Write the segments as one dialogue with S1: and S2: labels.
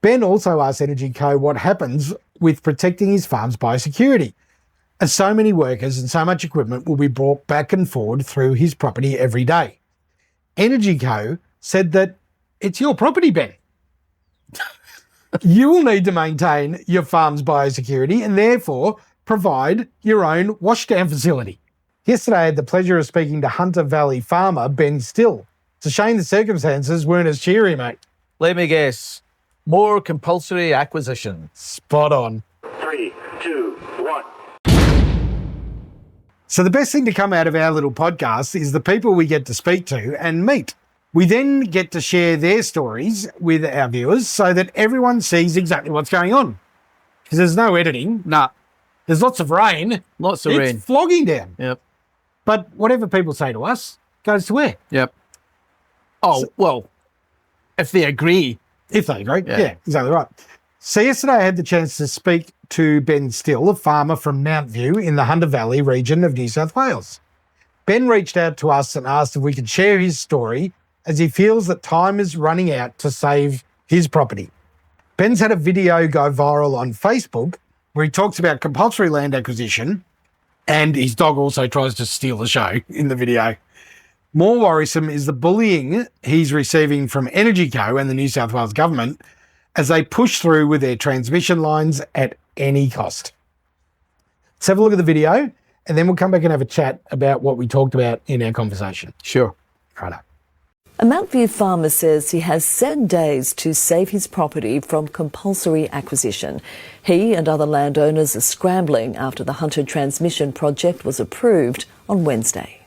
S1: Ben also asked Energy Co what happens with protecting his farm's biosecurity, as so many workers and so much equipment will be brought back and forward through his property every day. Energy Co said that it's your property, Ben. You will need to maintain your farm's biosecurity and therefore provide your own washdown facility. Yesterday, I had the pleasure of speaking to Hunter Valley farmer Ben Still. It's a shame the circumstances weren't as cheery, mate.
S2: Let me guess. More compulsory acquisition.
S1: Spot on.
S3: 3, 2, 1.
S1: So the best thing to come out of our little podcast is the people we get to speak to and meet. We then get to share their stories with our viewers so that everyone sees exactly what's going on. Because there's no editing.
S2: Nah.
S1: There's lots of rain.
S2: Lots of rain.
S1: It's flogging down.
S2: Yep.
S1: But whatever people say to us goes to where?
S2: Yep. Oh, well, if they agree.
S1: If they agree. Yeah, exactly right. So yesterday I had the chance to speak to Ben Still, a farmer from Mount View in the Hunter Valley region of New South Wales. Ben reached out to us and asked if we could share his story as he feels that time is running out to save his property. Ben's had a video go viral on Facebook where he talks about compulsory land acquisition, and his dog also tries to steal the show in the video. More worrisome is the bullying he's receiving from Energy Co and the New South Wales government as they push through with their transmission lines at any cost. Let's have a look at the video and then we'll come back and have a chat about what we talked about in our conversation.
S2: Sure.
S1: Righto.
S4: A Mount View farmer says he has 7 days to save his property from compulsory acquisition. He and other landowners are scrambling after the Hunter Transmission project was approved on Wednesday.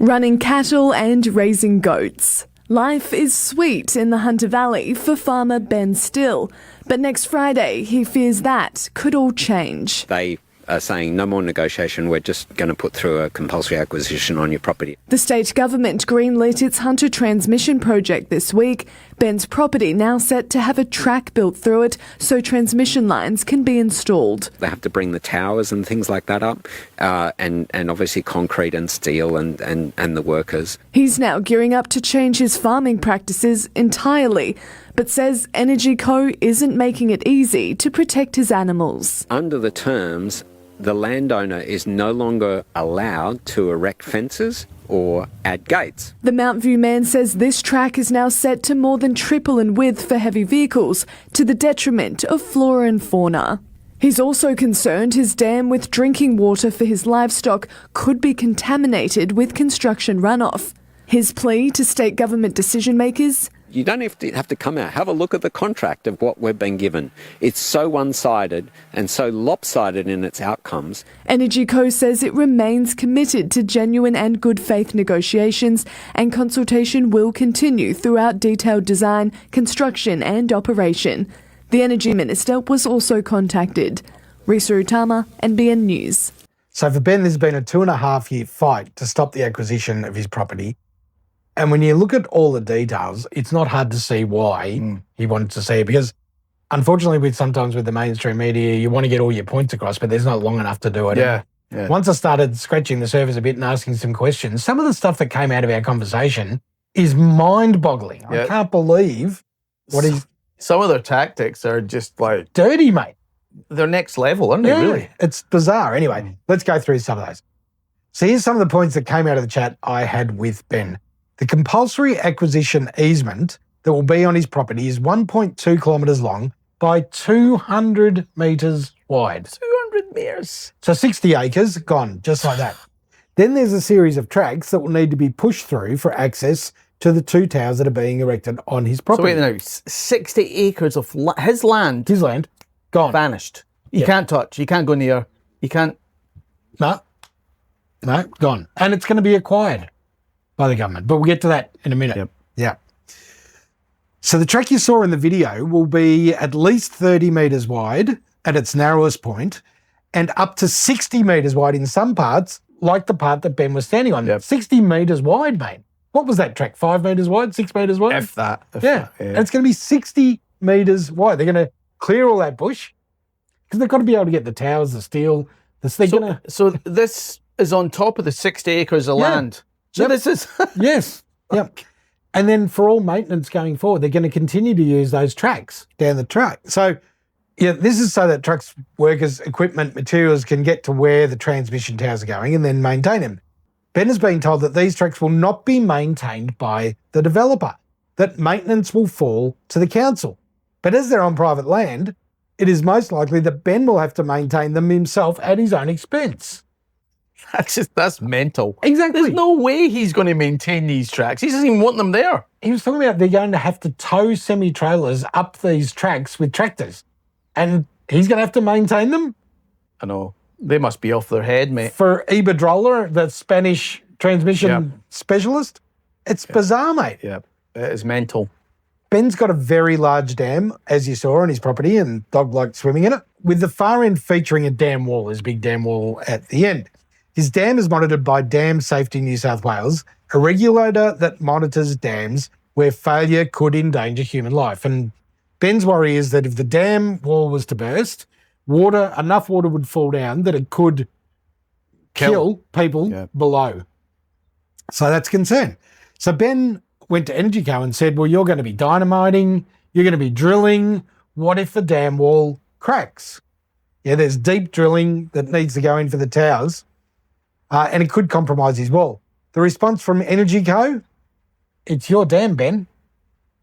S5: Running cattle and raising goats. Life is sweet in the Hunter Valley for farmer Ben Still, but next Friday he fears that could all change.
S6: They are saying no more negotiation, we're just going to put through a compulsory acquisition on your property.
S5: The state government greenlit its Hunter Transmission project this week. Ben's property now set to have a track built through it so transmission lines can be installed.
S6: They have to bring the towers and things like that up, and obviously concrete and steel and the workers.
S5: He's now gearing up to change his farming practices entirely, but says Energy Co isn't making it easy to protect his animals.
S6: Under the terms, the landowner is no longer allowed to erect fences or add gates.
S5: The Mount View man says this track is now set to more than triple in width for heavy vehicles, to the detriment of flora and fauna. He's also concerned his dam with drinking water for his livestock could be contaminated with construction runoff. His plea to state government decision makers:
S6: You don't have to come out. Have a look at the contract of what we've been given. It's so one-sided and so lopsided in its outcomes.
S5: Energy Co says it remains committed to genuine and good faith negotiations, and consultation will continue throughout detailed design, construction and operation. The Energy Minister was also contacted. Risa Utama, NBN News.
S1: So for Ben, there's been a 2.5-year fight to stop the acquisition of his property. And when you look at all the details, it's not hard to see why he wanted to see it, because unfortunately sometimes with the mainstream media, you want to get all your points across, but there's not long enough to do it.
S2: Yeah.
S1: Once I started scratching the surface a bit and asking some questions, some of the stuff that came out of our conversation is mind-boggling. I can't believe what he's...
S2: Some of their tactics are just like...
S1: dirty, mate.
S2: They're next level, aren't they, really?
S1: It's bizarre. Anyway, let's go through some of those. So here's some of the points that came out of the chat I had with Ben. The compulsory acquisition easement that will be on his property is 1.2 kilometres long by 200 metres wide.
S2: 200 metres.
S1: So 60 acres gone, just like that. Then there's a series of tracks that will need to be pushed through for access to the 2 towers that are being erected on his property.
S2: So wait now, 60 acres of his land.
S1: His land, gone.
S2: Vanished. You can't touch, you can't go near, you can't...
S1: No, gone. And it's going to be acquired by the government, but we'll get to that in a minute.
S2: Yep.
S1: Yeah. So the track you saw in the video will be at least 30 metres wide at its narrowest point and up to 60 metres wide in some parts, like the part that Ben was standing on. 60 metres wide, mate. What was that track? 5 metres wide, 6 metres wide?
S2: If that.
S1: And it's going to be 60 metres wide. They're going to clear all that bush because they've got to be able to get the towers, the steel.
S2: So this is on top of the 60 acres of land. So this is...
S1: Yes. Yep. And then for all maintenance going forward, they're going to continue to use those tracks down the track. So, yeah, this is so that trucks, workers, equipment, materials can get to where the transmission towers are going and then maintain them. Ben has been told that these tracks will not be maintained by the developer, that maintenance will fall to the council. But as they're on private land, it is most likely that Ben will have to maintain them himself at his own expense.
S2: That's mental.
S1: Exactly.
S2: There's no way he's going to maintain these tracks. He doesn't even want them there.
S1: He was talking about they're going to have to tow semi-trailers up these tracks with tractors, and he's going to have to maintain them.
S2: I know. They must be off their head, mate.
S1: For Iberdrola, the Spanish transmission specialist, it's bizarre, mate.
S2: Yeah, it is mental.
S1: Ben's got a very large dam, as you saw on his property, and dog liked swimming in it, with the far end featuring a dam wall, his big dam wall at the end. His dam is monitored by Dam Safety New South Wales, a regulator that monitors dams where failure could endanger human life. And Ben's worry is that if the dam wall was to burst, enough water would fall down that it could kill people below. So that's concern. So Ben went to EnergyCo and said, well, you're going to be dynamiting, you're going to be drilling. What if the dam wall cracks? Yeah, there's deep drilling that needs to go in for the towers. And it could compromise his wall. The response from EnergyCo, it's your dam, Ben.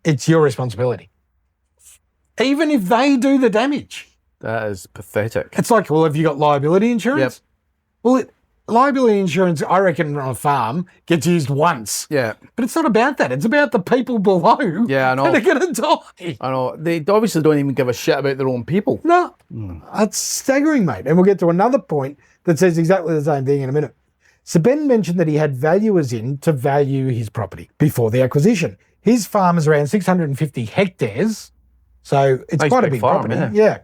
S1: It's your responsibility. Even if they do the damage.
S2: That is pathetic.
S1: It's like, well, have you got liability insurance?
S2: Yep.
S1: Well, liability insurance, I reckon, on a farm gets used once.
S2: Yeah.
S1: But it's not about that. It's about the people below
S2: Yeah, I know.
S1: that are going to die.
S2: I know. They obviously don't even give a shit about their own people.
S1: No. That's staggering, mate. And we'll get to another point that says exactly the same thing in a minute. So Ben mentioned that he had valuers in to value his property before the acquisition. His farm is around 650 hectares, so it's quite a big
S2: farm,
S1: property. Yeah.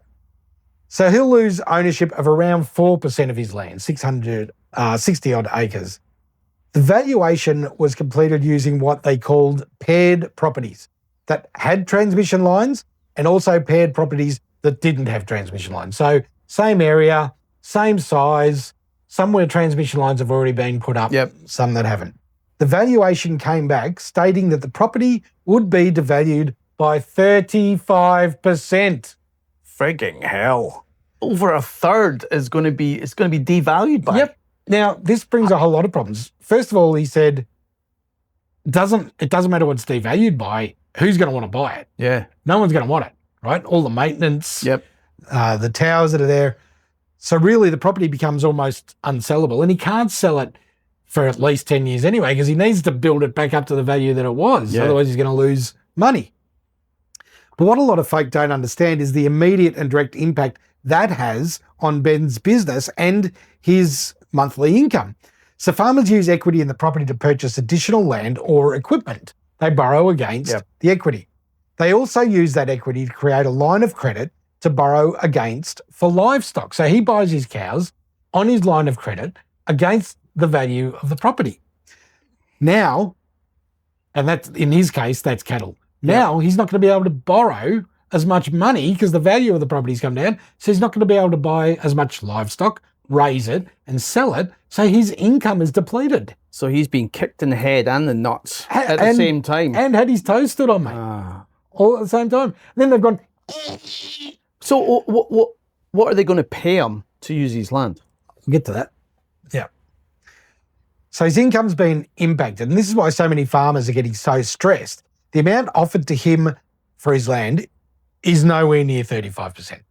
S1: So he'll lose ownership of around 4% of his land, 60 odd acres. The valuation was completed using what they called paired properties that had transmission lines and also paired properties that didn't have transmission lines. So same area, same size, some where transmission lines have already been put up, some that haven't. The valuation came back stating that the property would be devalued by 35%.
S2: Frigging hell. Over a third is going to be devalued by.
S1: Yep. Now, this brings a whole lot of problems. First of all, he said, it doesn't matter what it's devalued by, who's going to want to buy it?
S2: Yeah.
S1: No one's going to want it, right? All the maintenance, the towers that are there. So really the property becomes almost unsellable, and he can't sell it for at least 10 years anyway because he needs to build it back up to the value that it was. Yeah. Otherwise he's going to lose money. But what a lot of folk don't understand is the immediate and direct impact that has on Ben's business and his monthly income. So farmers use equity in the property to purchase additional land or equipment. They borrow against the equity. They also use that equity to create a line of credit to borrow against for livestock. So he buys his cows on his line of credit against the value of the property. Now, and that's in his case, that's cattle. Now he's not going to be able to borrow as much money because the value of the property's come down. So he's not going to be able to buy as much livestock, raise it and sell it. So his income is depleted.
S2: So he's been kicked in the head and the nuts at the same time.
S1: And had his toes stood on, mate. All at the same time. And then they've gone...
S2: So what are they going to pay him to use his land?
S1: We'll get to that. Yeah. So his income's been impacted. And this is why so many farmers are getting so stressed. The amount offered to him for his land is nowhere near 35%.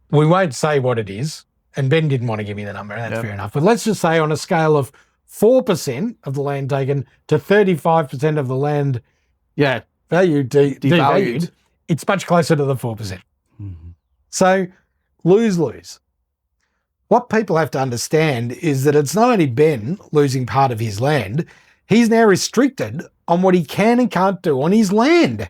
S1: We won't say what it is. And Ben didn't want to give me the number, and that's fair enough. But let's just say on a scale of 4% of the land taken to 35% of the land value devalued, it's much closer to the 4%. So lose-lose. What people have to understand is that it's not only Ben losing part of his land, he's now restricted on what he can and can't do on his land.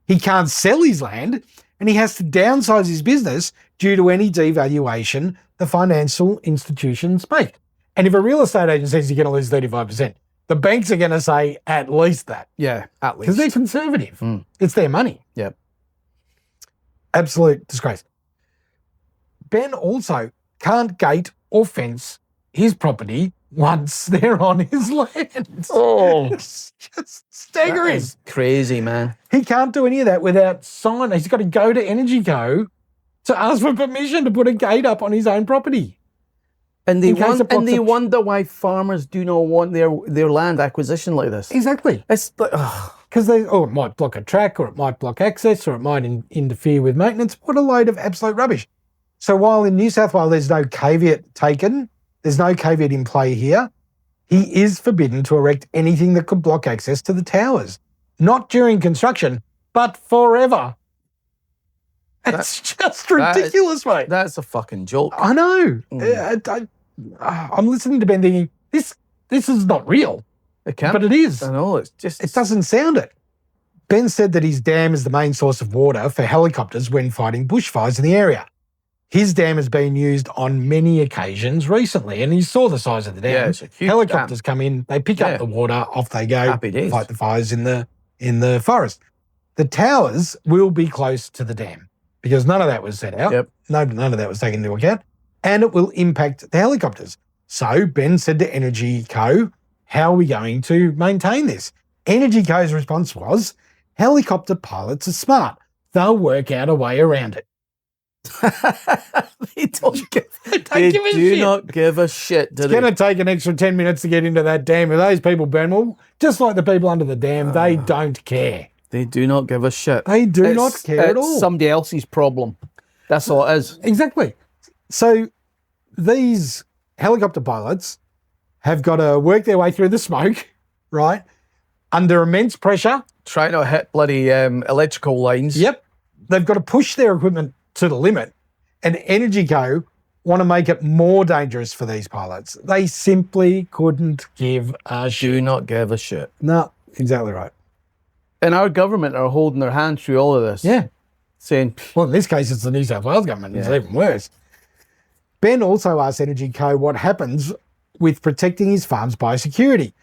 S1: He can't sell his land, and he has to downsize his business due to any devaluation the financial institutions make. And if a real estate agent says you're going to lose 35%, the banks are going to say at least that.
S2: Yeah, at least.
S1: Because they're conservative. It's their money.
S2: Yep.
S1: Absolute disgrace. Ben also can't gate or fence his property once they're on his land.
S2: Oh,
S1: It's just staggering.
S2: it's crazy, man.
S1: He can't do any of that without sign. He's got to go to Energy Co to ask for permission to put a gate up on his own property.
S2: And they
S1: In case it blocks
S2: they
S1: the-
S2: wonder why farmers do not want their land acquisition like this.
S1: Exactly.
S2: It's like,
S1: Because it might block a track, or it might block access, or it might interfere with maintenance. What a load of absolute rubbish. So while in New South Wales there's no caveat taken, there's no caveat in play here, he is forbidden to erect anything that could block access to the towers. Not during construction, but forever. It's just ridiculous, mate.
S2: that's a fucking joke.
S1: I know. I'm listening to Ben thinking, this is not real.
S2: It can't.
S1: But it is.
S2: I know. It's just.
S1: It doesn't sound it. Ben said that his dam is the main source of water for helicopters when fighting bushfires in the area. His dam has been used on many occasions recently, and you saw the size of the dam.
S2: Yeah, it's a huge
S1: Helicopters come in, they pick up the water, off they go,
S2: Happy days.
S1: fight the fires in the forest. The towers will be close to the dam because none of that was set out.
S2: Yep.
S1: None of that was taken into account, and it will impact the helicopters. So Ben said to Energy Co, how are we going to maintain this? Energy Co's response was, helicopter pilots are smart. They'll work out a way around it.
S2: They don't give.
S1: They
S2: They do not give a shit. Do
S1: It's
S2: they?
S1: going to take an extra 10 minutes to get into that dam. If those people burn, well, just like the people under the dam, they don't care.
S2: They do not give a shit.
S1: They do not care at
S2: It's
S1: all.
S2: somebody else's problem. That's all it is.
S1: Exactly. So these helicopter pilots have got to work their way through the smoke, right, under immense pressure.
S2: Trying to hit bloody electrical lines.
S1: Yep. They've got to push their equipment to the limit. And Energy Co want to make it more dangerous for these pilots. They simply couldn't give a shit.
S2: Do not give a shit.
S1: No, exactly right.
S2: And our government are holding their hand through all of this.
S1: Yeah.
S2: Saying,
S1: Well, in this case, it's the New South Wales government. It's even worse. Ben also asked Energy Co what happens with protecting his farm's biosecurity,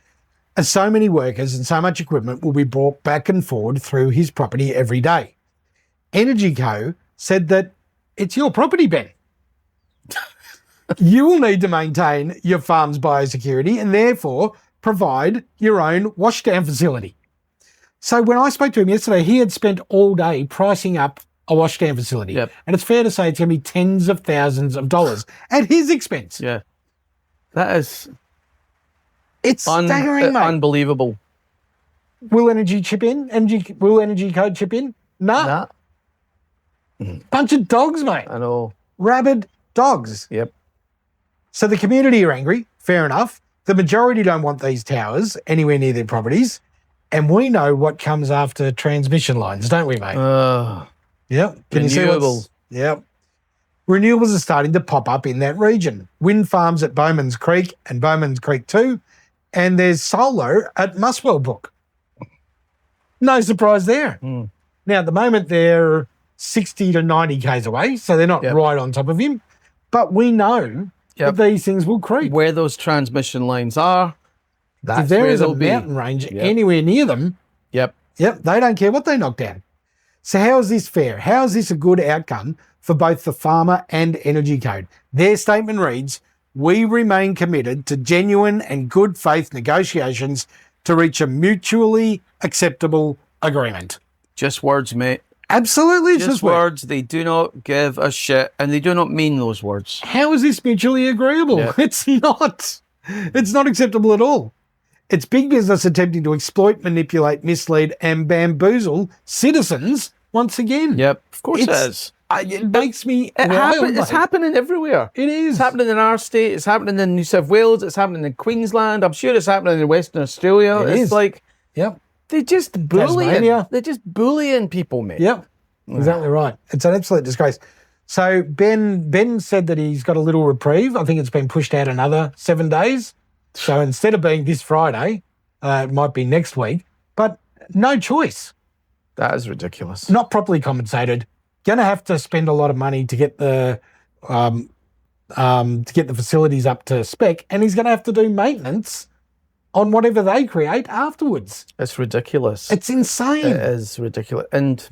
S1: as so many workers and so much equipment will be brought back and forward through his property every day. Energy Co said that it's your property, Ben. You will need to maintain your farm's biosecurity and therefore provide your own washdown facility. So when I spoke to him yesterday, he had spent all day pricing up a washdown facility.
S2: Yep.
S1: And it's fair to say it's going to be tens of thousands of dollars at his expense.
S2: yeah, that is
S1: It's staggering, mate.
S2: unbelievable.
S1: Will Energy chip in? Will Energy Co chip in? No.
S2: Nah,
S1: Bunch of dogs, mate.
S2: I know.
S1: Rabid dogs.
S2: Yep.
S1: So the community are angry. Fair enough. The majority don't want these towers anywhere near their properties. And we know what comes after transmission lines, don't we, mate? Yep. Can you see
S2: Renewables.
S1: Yep. Renewables are starting to pop up in that region. Wind farms at Bowman's Creek and Bowman's Creek 2. And there's solar at Muswell Brook. No surprise there. Now, at the moment, they're 60 to 90 k's away, so they're not
S2: Yep.
S1: right on top of him. But we know
S2: Yep.
S1: that these things will creep.
S2: Where those transmission lines are, that's
S1: if there
S2: where
S1: is a
S2: they'll be.
S1: mountain range
S2: Yep.
S1: anywhere near them,
S2: Yep.
S1: they don't care what they knock down. So how is this fair? How is this a good outcome for both the farmer and Energy Code? Their statement reads, we remain committed to genuine and good faith negotiations to reach a mutually acceptable agreement.
S2: Just words, mate.
S1: Absolutely. It's
S2: Just words. They do not give a shit, and they do not mean those words.
S1: How is this mutually agreeable?
S2: Yeah.
S1: It's not. It's not acceptable at all. It's big business attempting to exploit, manipulate, mislead, and bamboozle citizens once again.
S2: Yep. Of course it
S1: It's-
S2: is.
S1: It makes me
S2: It's
S1: wild, mate.
S2: happening everywhere.
S1: It is.
S2: It's happening in our state. It's happening in New South Wales. It's happening in Queensland. I'm sure it's happening in Western Australia.
S1: It
S2: It's
S1: is.
S2: like
S1: Yep.
S2: they just bullying.
S1: Tasmania.
S2: They're just bullying people, mate.
S1: Yep. Exactly right. It's an absolute disgrace. So Ben said that he's got a little reprieve. I think it's been pushed out another 7 days. So instead of being this Friday, it might be next week. But no choice.
S2: That is ridiculous.
S1: Not properly compensated. Going to have to spend a lot of money to get the facilities up to spec, and he's going to have to do maintenance on whatever they create afterwards.
S2: It's ridiculous.
S1: It's insane.
S2: It is ridiculous. And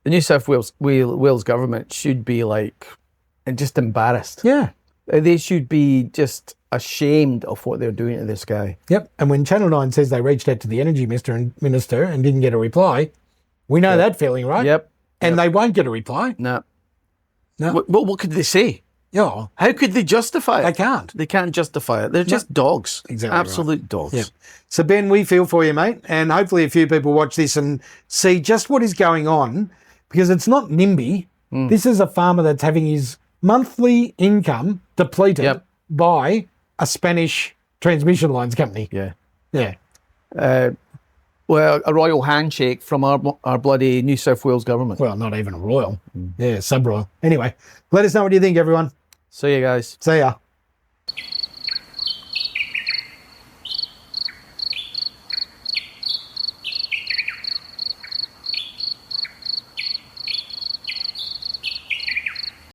S2: the New South Wales government should be like, and just embarrassed.
S1: Yeah.
S2: They should be just ashamed of what they're doing to this guy.
S1: Yep. And when Channel 9 says they reached out to the energy minister and didn't get a reply, we know that feeling, right?
S2: Yep.
S1: And they won't get a reply.
S2: No.
S1: No.
S2: What could they say?
S1: Yeah.
S2: How could they justify it?
S1: They can't.
S2: They can't justify it. They're just dogs.
S1: Exactly right.
S2: Absolute dogs.
S1: Yeah. So, Ben, we feel for you, mate. And hopefully a few people watch this and see just what is going on, because it's not NIMBY. This is a farmer that's having his monthly income depleted by a Spanish transmission lines company.
S2: Yeah.
S1: Yeah.
S2: Well, a royal handshake from our bloody New South Wales government.
S1: Well, not even a royal. Yeah, sub-royal. Anyway, let us know what you think, everyone.
S2: See you guys.
S1: See ya.